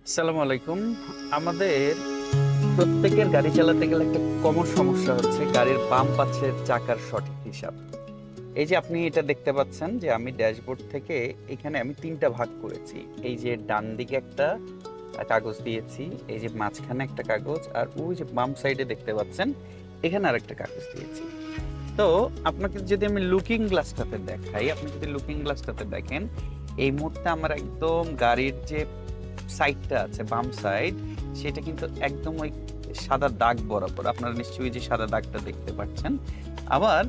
আসসালামু আলাইকুম। আমাদের প্রত্যেকের গাড়ি চালাতে গেলে একটা কমন সমস্যা হচ্ছে গাড়ির বাম পাশের চাকার সঠিক হিসাব। এই যে আপনি এটা দেখতে পাচ্ছেন যে আমি ড্যাশবোর্ড থেকে এখানে আমি তিনটা ভাগ করেছি। এই যে ডান দিকে একটা কাগজ দিয়েছি, এই যে মাঝখানে একটা কাগজ, আর ওই যে বাম সাইডে দেখতে পাচ্ছেন এখানে আরেকটা কাগজ দিয়েছি। তো আপনাকে যদি আমি লুকিং গ্লাসটাতে দেখাই, আপনি যদি লুকিং গ্লাসটাতে দেখেন, এই মুহূর্তে আমার একদম গাড়ির যে সাইডটা আছে বাম সাইড, সেটা কিন্তু একদম ওই সাদা দাগ বরাবর। আপনারা নিশ্চয়ই যে সাদা দাগটা দেখতে পাচ্ছেন। আবার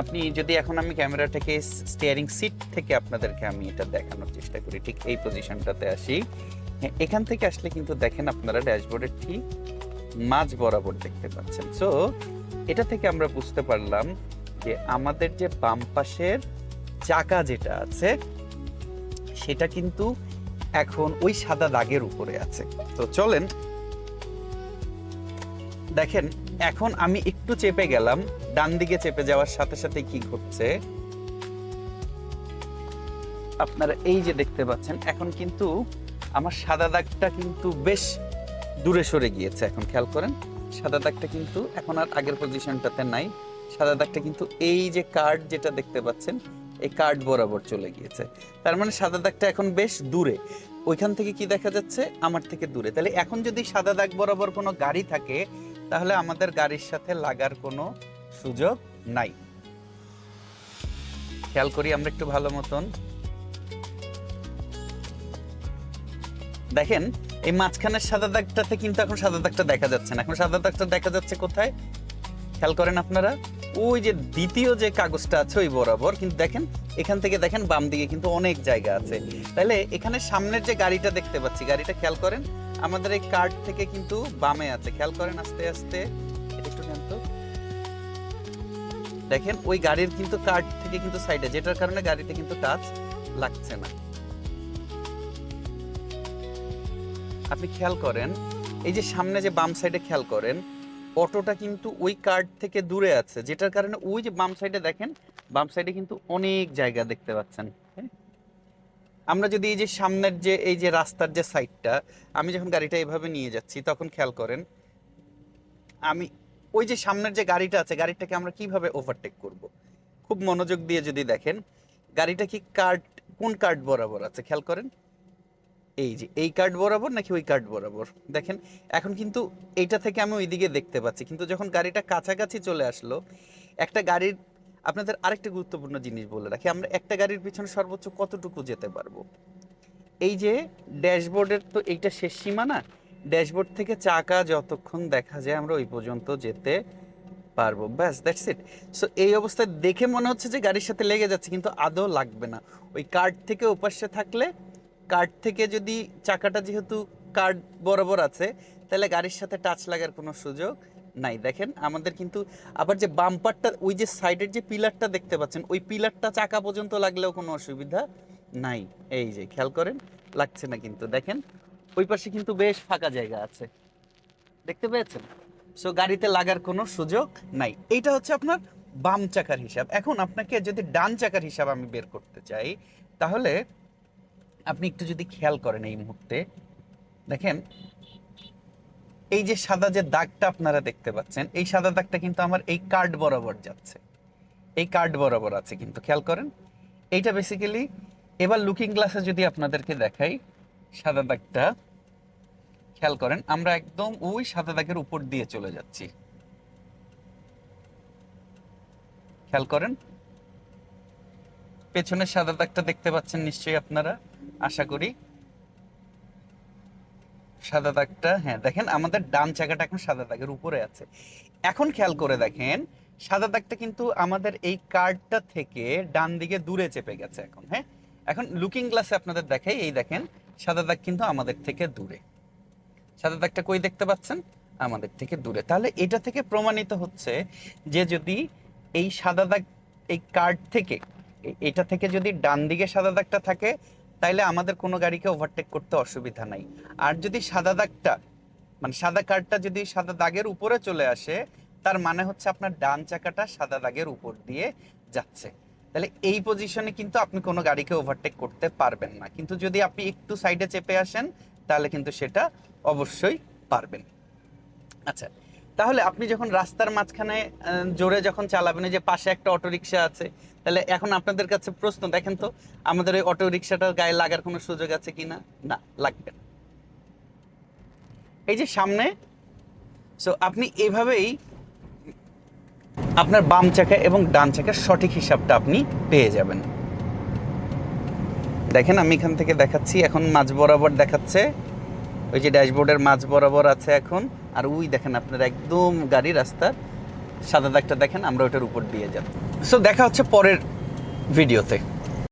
আপনি যদি এখন আমি ক্যামেরাটাকে স্টিয়ারিং সিট থেকে আপনাদেরকে আমি এটা দেখানোর চেষ্টা করি, ঠিক এই পজিশনটাতে আসি। হ্যাঁ, এখান থেকে আসলে কিন্তু দেখেন আপনারা ড্যাশবোর্ডের ঠিক মাঝ বরাবর দেখতে পাচ্ছেন। সো এটা থেকে আমরা বুঝতে পারলাম যে আমাদের যে বাম পাশের চাকা যেটা আছে সেটা কিন্তু এখন ওই সাদা দাগের উপরে আছে। তো চলেন দেখেন, এখন আমি একটু চেপে গেলাম, ডান দিকে চেপে যাওয়ার সাথে সাথে কি ঘটছে আপনারা এই যে দেখতে পাচ্ছেন, এখন কিন্তু আমার সাদা দাগটা কিন্তু বেশ দূরে সরে গিয়েছে। এখন খেয়াল করেন, সাদা দাগটা কিন্তু এখন আর আগের পজিশনটাতে নাই। সাদা দাগটা কিন্তু এই যে কার্ড যেটা দেখতে পাচ্ছেন, এই কার্ড বরাবর চলে গিয়েছে। তার মানে সাদা দাগটা এখন বেশ দূরে। ওইখান থেকে কি দেখা যাচ্ছে, আমার থেকে দূরে। তাহলে এখন যদি সাদা দাগ বরাবর কোনো গাড়ি থাকে, তাহলে আমাদের গাড়ির সাথে লাগার কোনো সুযোগ নাই। খেয়াল করি আমরা একটু ভালো মতন দেখেন, এই মাঝখানের সাদা দাগটাতে কিন্তু এখন সাদা দাগটা দেখা যাচ্ছে না। এখন সাদা দাগটা দেখা যাচ্ছে কোথায়, খেয়াল করেন আপনারা, ওই যে দ্বিতীয় যে কাগজটা আছে ওই বরাবর। কিন্তু দেখেন এখান থেকে দেখেন বাম দিকে কিন্তু অনেক জায়গা আছে। তাহলে এখানে সামনের যে গাড়িটা দেখতে পাচ্ছি, গাড়িটা খেয়াল করেন আমাদের এই কার্ড থেকে কিন্তু বামে আছে। খেয়াল করেন আস্তে আস্তে, এটা একটু জানতো দেখেন ওই গাড়ির কিন্তু কার্ড থেকে কিন্তু সাইডে, যেটার কারণে গাড়িতে কিন্তু টাচ লাগছে না। আপনি খেয়াল করেন এই যে সামনে যে বাম সাইডে খেয়াল করেন, অটোটা কিন্তু ওই কার্ড থেকে দূরে আছে, যেটার কারণে ওই যে বাম সাইডে দেখেন, বাম সাইডে কিন্তু অনেক জায়গা দেখতে পাচ্ছেন। হ্যাঁ, আমরা যদি এই যে সামনের যে এই যে রাস্তার যে সাইডটা, আমি যখন গাড়িটা এভাবে নিয়ে যাচ্ছি তখন খেয়াল করেন আমি ওই যে সামনের যে গাড়িটা আছে, গাড়িটাকে আমরা কিভাবে ওভারটেক করব। খুব মনোযোগ দিয়ে যদি দেখেন, গাড়িটা কি কার্ড, কোন কার্ড বরাবর আছে খেয়াল করেন, এই যে এই কার্ড বরাবর নাকি ওই কার্ড বরাবর। দেখেন এখন কিন্তু এইটা থেকে আমি ওইদিকে দেখতে পাচ্ছি, কিন্তু যখন গাড়িটা কাছাকাছি চলে আসলো, একটা গাড়ির, আপনাদের আরেকটা গুরুত্বপূর্ণ জিনিস বলে রাখি, আমরা একটা গাড়ির পিছনে সর্বোচ্চ কতটুকু যেতে পারবো। এই যে ড্যাশবোর্ডের তো এইটা শেষ সীমা না, ড্যাশবোর্ড থেকে চাকা যতক্ষণ দেখা যায় আমরা ওই পর্যন্ত যেতে পারবো, ব্যাস, দ্যাটস ইট। সো এই অবস্থায় দেখে মনে হচ্ছে যে গাড়ির সাথে লেগে যাচ্ছে, কিন্তু আদৌ লাগবে না। ওই কার্ড থেকে ওপাশে থাকলে, কার্ড থেকে যদি চাকাটা যেহেতু কার্ড বরাবর আছে, তাহলে গাড়ির সাথে টাচ লাগার কোনো সুযোগ নাই। দেখেন আমাদের কিন্তু আবার যে বাম্পারটা, ওই যে সাইডের যে পিলারটা দেখতে পাচ্ছেন, ওই পিলারটা চাকা পর্যন্ত লাগলেও কোনো অসুবিধা নাই। এই যে খেয়াল করেন, লাগছে না কিন্তু। দেখেন ওই পাশে কিন্তু বেশ ফাঁকা জায়গা আছে, দেখতে পেয়েছেন। সো গাড়িতে লাগার কোনো সুযোগ নাই। এইটা হচ্ছে আপনার বাম চাকার হিসাব। এখন আপনাকে যদি ডান চাকার হিসাব আমি বের করতে চাই, তাহলে আপনি একটু যদি খেয়াল করেন এই মুহূর্তে দেখেন, এই যে সাদা যে দাগটা আপনারা দেখতে পাচ্ছেন, এই সাদা দাগটা কিন্তু আমার এই কার্ড বরাবর যাচ্ছে, এই কার্ড বরাবর আছে কিন্তু খেয়াল করেন এইটা বেসিক্যালি। এবার লুকিং গ্লাসে যদি আপনাদেরকে দেখাই সাদা দাগটা, খেয়াল করেন আমরা একদম ওই সাদা দাগের উপর দিয়ে চলে যাচ্ছি। খেয়াল করেন পেছনের সাদা দাগটা দেখতে পাচ্ছেন নিশ্চয়ই আপনারা, আশা করি সাদা দাগটা, হ্যাঁ দেখেন আমাদের ডান চাকাটা এখন সাদা দাগের উপরে আছে। এখন খেয়াল করে দেখেন সাদা দাগটা কিন্তু আমাদের এই কার্ডটা থেকে ডান দিকে দূরে চেপে গেছে এখন। হ্যাঁ, এখন লুকিং গ্লাসে আপনাদের দেখাই, এই দেখেন সাদা দাগ কিন্তু আমাদের থেকে দূরে। সাদা দাগটা কই দেখতে পাচ্ছেন, আমাদের থেকে দূরে। তাহলে এটা থেকে প্রমাণিত হচ্ছে যে যদি এই সাদা দাগ এই কার্ড থেকে, এটা থেকে যদি ডান দিকে সাদা দাগটা থাকে, তাইলে আমাদের কোনো গাড়িকে ওভারটেক করতে অসুবিধা নাই। আর যদি সাদা দাগটা, মানে সাদা কার্ডটা যদি সাদা দাগের উপরে চলে আসে, তার মানে হচ্ছে আপনার ডান চাকাটা সাদা দাগের উপর দিয়ে যাচ্ছে। তাহলে এই পজিশনে কিন্তু আপনি কোনো গাড়িকে ওভারটেক করতে পারবেন না। কিন্তু যদি আপনি একটু সাইডে চেপে আসেন, তাহলে কিন্তু সেটা অবশ্যই পারবেন। আচ্ছা, তাহলে আপনি যখন রাস্তার মাঝখানে জোরে যখন চালাবেন, এই যে পাশে একটা অটোরিকশা আছে, তাহলে এখন আপনাদের কাছে প্রশ্ন, দেখেন তো আমাদের ওই অটোরিকশাটার গায়ে লাগার কোনো সুযোগ আছে কিনা? না, লাগবে না। এই যে সামনে, সো আপনি এভাবেই আপনার বাম চাকা এবং ডান চাকার সঠিক হিসাবটা আপনি পেয়ে যাবেন। দেখেন আমি এখান থেকে দেখাচ্ছি, এখন মাঝ বরাবর দেখাচ্ছে, ওই যে ড্যাশবোর্ডের মাঝ বরাবর আছে এখন। আর ওই দেখেন আপনার একদম গাড়ি রাস্তার সাদা দাগটা দেখেন, আমরা ওটার উপর দিয়ে যাব। সো দেখা হচ্ছে পরের ভিডিওতে।